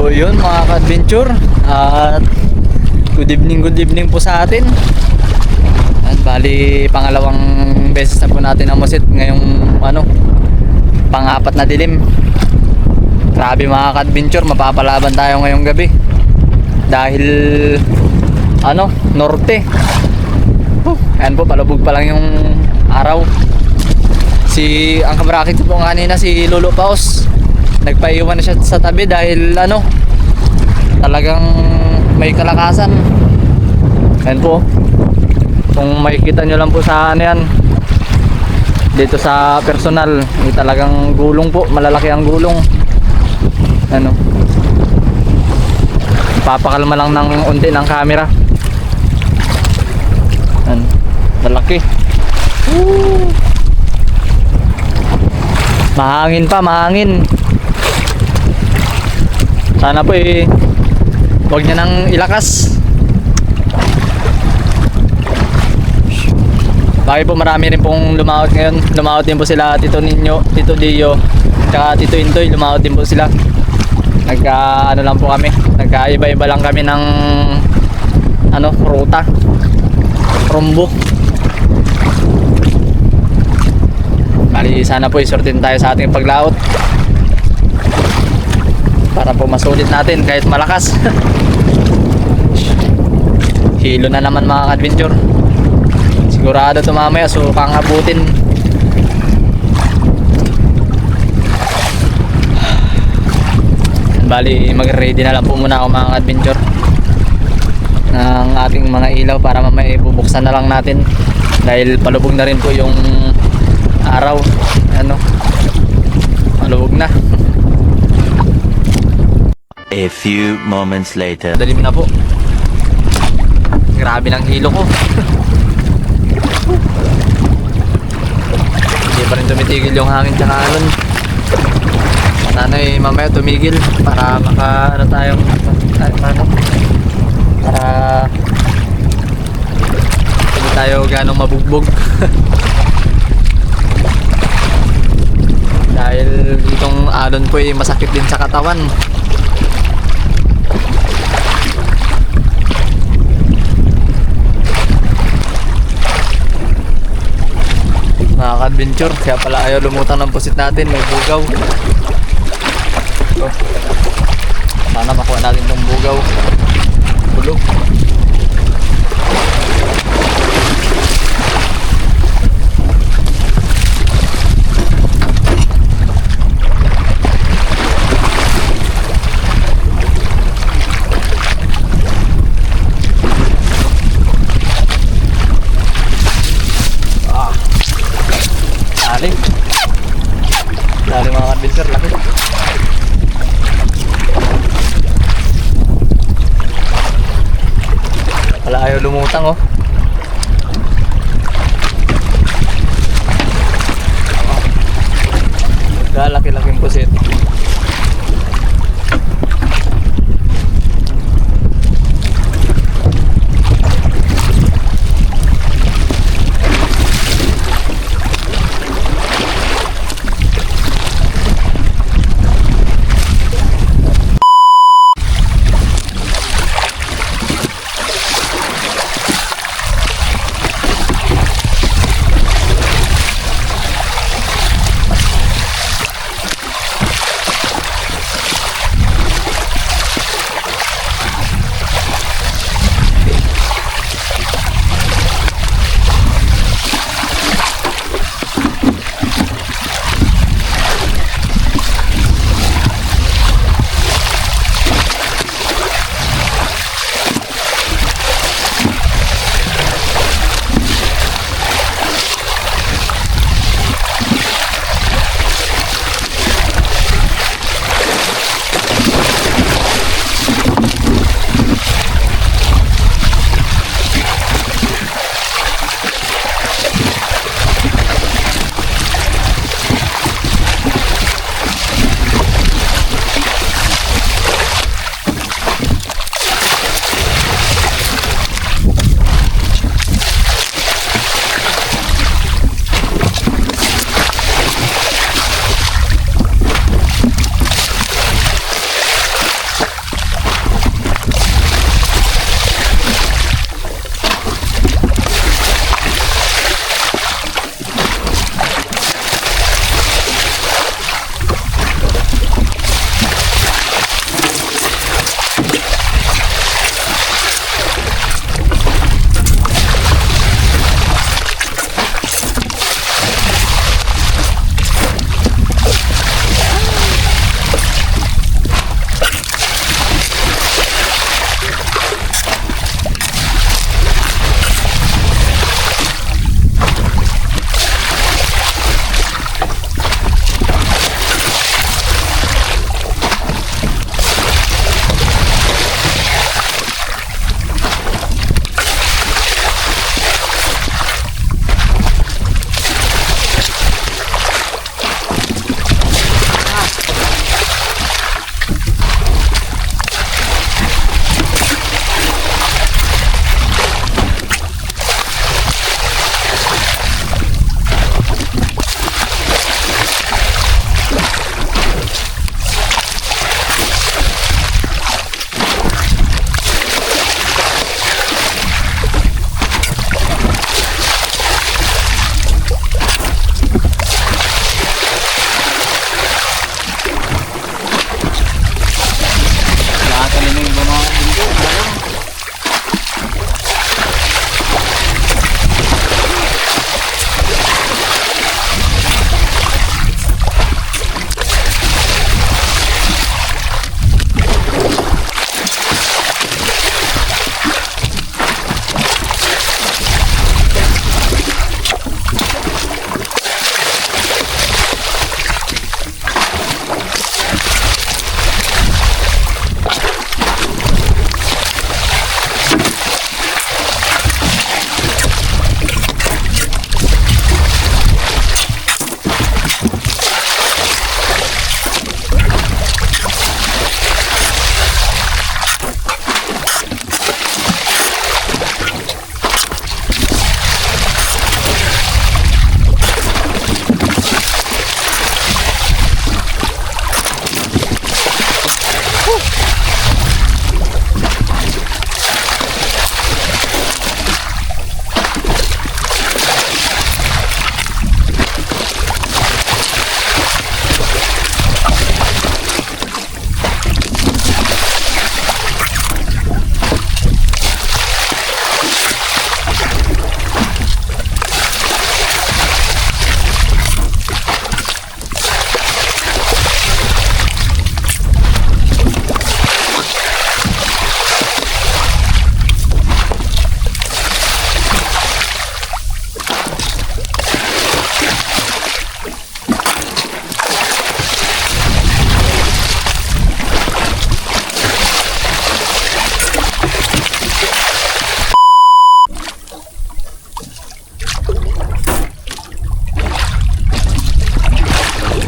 So yun mga ka-adventure, at good evening po sa atin. At bali pangalawang beses na po natin namusit ngayong pang-apat na dilim. Grabe mga ka-adventure, mapapalaban tayo ngayong gabi dahil norte. Ayan po, palubog pa lang yung araw. Ang kamerakit ko po kanina, si Lolo Paos, nagpaiwan na siya sa tabi dahil talagang may kalakasan. Ayan po, kung makikita nyo lang po sa yan dito sa personal, may talagang gulong po, malalaki ang gulong. Papakalma lang ng unti ng camera. Malaki. Mahangin pa, mahangin. Sana po huwag niya nang ilakas. Bakit po marami rin pong lumaot ngayon. Lumaot din po sila Tito Ninyo, Tito Dio, tsaka Tito Intoy. Lumaot din po sila. Lang po kami, nagkaiba-iba lang kami ng ruta, rumbo. Bali sana po isortin tayo sa ating paglaot para po masulit natin kahit malakas. Hilo na naman mga adventure, sigurado ito mamaya, so kang abutin. Bali mag-ready na lang po muna ako mga adventure ng ating mga ilaw para mamaya bubuksan na lang natin dahil palubog na rin po yung araw. Malubog na. A few moments later. Dalim na po. Grabe ng hilo ko. Hindi pa rin tumitigil yung hangin tsaka alon. Sana'y mamaya tumigil para tayo para hindi tayo ganong mabugbog. Dahil itong alon po masakit din sa katawan. Mga ka-adventure, kaya pala ayaw lumutang ng pusit natin, may bugaw. Sana makuha natin itong bugaw. Bulog. Dali mga adventure, laki. Wala ayaw lumutang laki-laking pusit.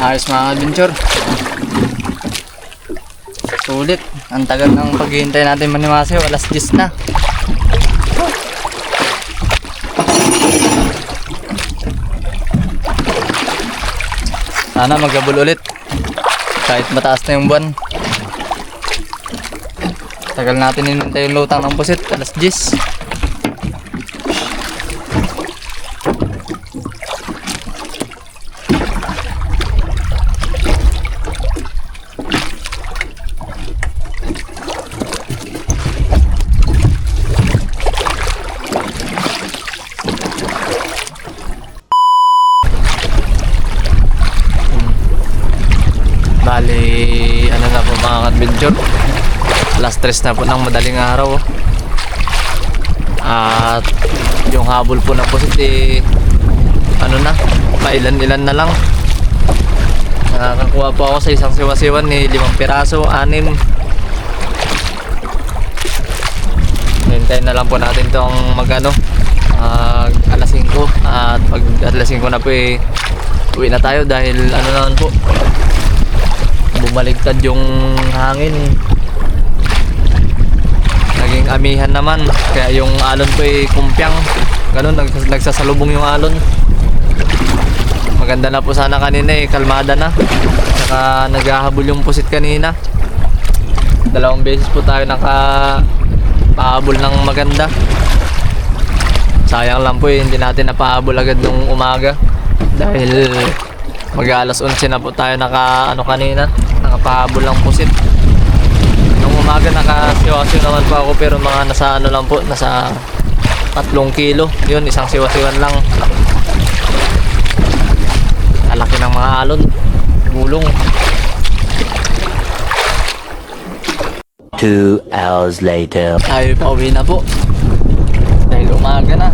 Ayos mga adventure. Sulit. Ang tagal ng paghihintay natin manimasayo. Alas 10 na. Sana magabol ulit. Kahit mataas na yung buwan. Tagal natin hinintay yung lutang ng pusit. Alas 10. Bali, ano na po mga adventure, alas 3 na po ng madaling araw. At yung habol po ng pusit ano na, pailan-ilan na lang. Nakakakuha po ako sa isang siwa-siwan ni 5 piraso, 6. Hintayin na lang po natin itong magano, alas 5. At pag alas 5 na po uwi na tayo dahil ano naman po, bumaligtad yung hangin. Naging amihan naman, kaya yung alon po kumpyang ganun, nagsasalubong yung alon. Maganda na po sana kanina, kalmada na. Saka naghahabol yung pusit kanina. 2 beses po tayo nakapahabol ng maganda. Sayang lang po hindi natin napahabol agad nung umaga dahil mag-alas 11 na po tayo kanina, nakapahabol lang pusit. Nung umaga nakasiwasiw naman po ako, pero mga nasa lang po, nasa 3 kilo. Yun, isang siwasiwan lang. Alaki ng mga alon, gulong. 2 hours later. Tayo pa uwi na po dahil umaga na.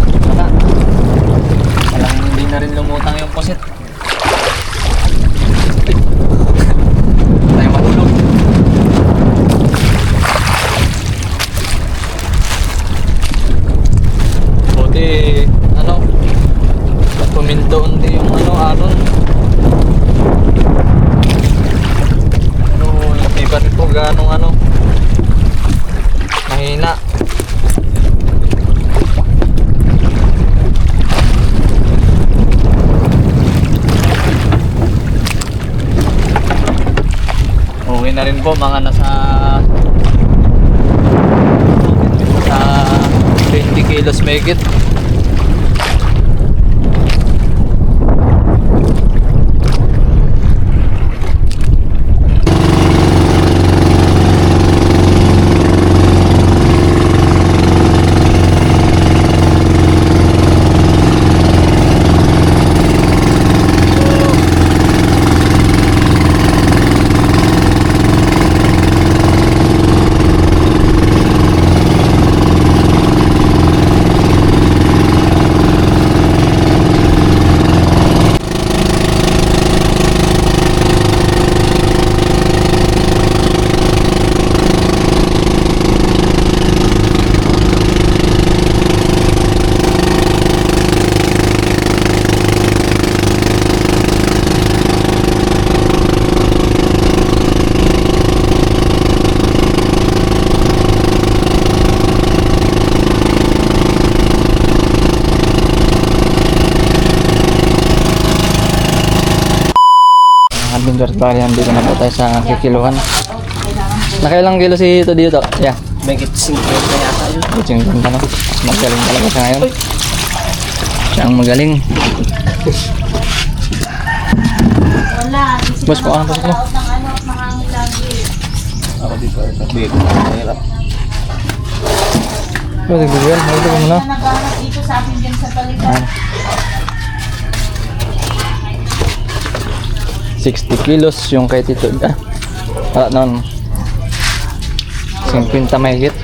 Walang hindi na rin lumutang yung pusit. Tayo mahulog. Buti puminto undi yung alon. Hindi pa rin po ganong mahina. Okay na rin po, mga nasa 20 kilos megit. Adventures bali, dito na po tayo sa kikiluhan. Nakailang kilo si ito dito? Yeah. Megit 50 yata yun. Kutsing ganda na. Magaling talaga siya ngayon. Siya ang magaling. Boss, kung ano po mo? Ako dito ay tabi ko na mahirap. Boss, nagbibigyan. Ito ko muna. Naghahanap dito sa akin din sa balikan. 60 kilos yung kay Tito. Wala naman. 50 mahigit.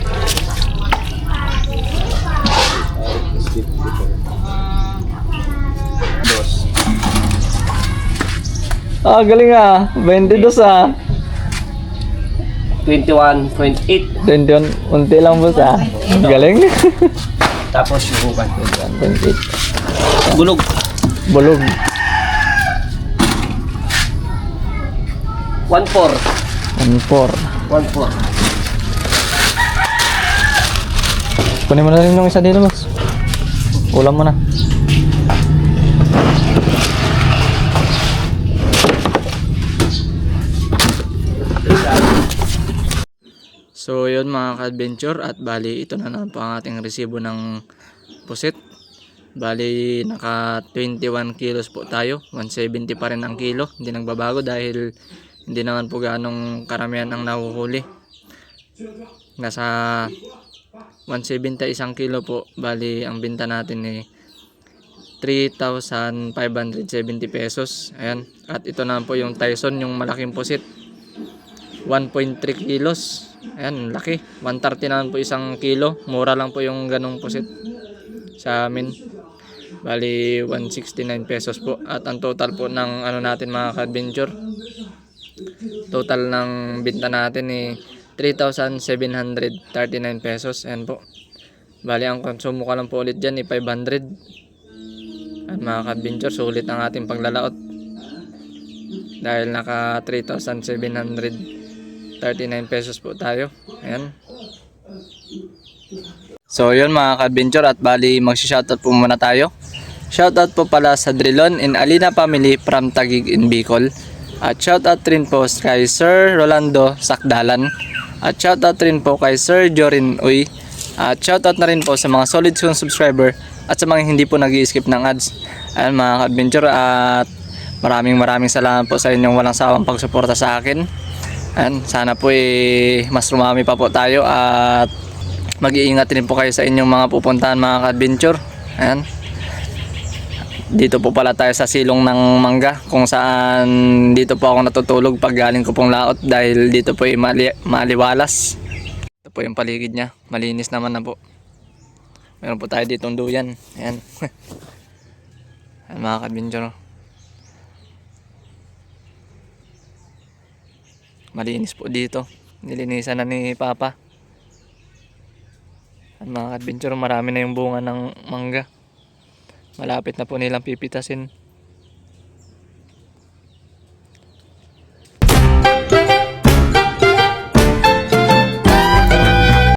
Galing 22 21.8. 21, unti lang boss Galing. Tapos yung uban. 28. Bulog. Bulog. 1-4. 1-4. 1-4. Kunin mo na rin yung isa dito, boss. Ulam mo na. So yun mga ka-adventure, at bali ito na naman po ang ating resibo ng pusit. Bali naka 21 kilos po tayo, 170 pa rin ang kilo, hindi nagbabago dahil hindi naman po ganong karamihan ang nahuhuli. Nasa 170 isang kilo po, bali ang binta natin ay 3,570 pesos. Ayan, at ito naman po yung Tyson, yung malaking pusit, 1.3 kilos. Ayan, laki. 130 naman po isang kilo. Mura lang po yung ganong pusit sa amin. Bali 169 pesos po. At ang total po ng ano natin mga ka-adventure, total ng binta natin ni 3,739 pesos. Ayan po. Bali ang konsumo ko lang po ulit dyan ni 500. At mga ka-adventure, sulit ang ating paglalaot dahil naka 3,739 pesos po tayo. Ayan. So yun mga ka-adventure, at bali magsi-shoutout po muna tayo. Shoutout po pala sa Drilon and Alina family from Taguig in Bicol. At shoutout rin po kay Sir Rolando Sakdalan. At shoutout rin po kay Sir Jorin Uy. At shoutout na rin po sa mga solid subscriber at sa mga hindi po nag-i-skip ng ads. Ayan mga ka-adventure, at maraming salamat po sa inyong walang sawang pagsuporta sa akin. Ayan, sana po mas rumami pa po tayo, at mag-iingat rin po kayo sa inyong mga pupuntahan mga ka-adventure. Ayan. Dito po pala tayo sa silong ng mangga, kung saan dito po ako natutulog pag galing ko pong laot dahil dito po maliwalas. Ito po yung paligid niya, malinis naman na po. Meron po tayo ditong duyan. Ayan. Ayan mga ka-adventure. Malinis po dito. Nilinisan na ni Papa. At mga adventure, marami na yung bunga ng mangga. Malapit na po nilang pipitasin.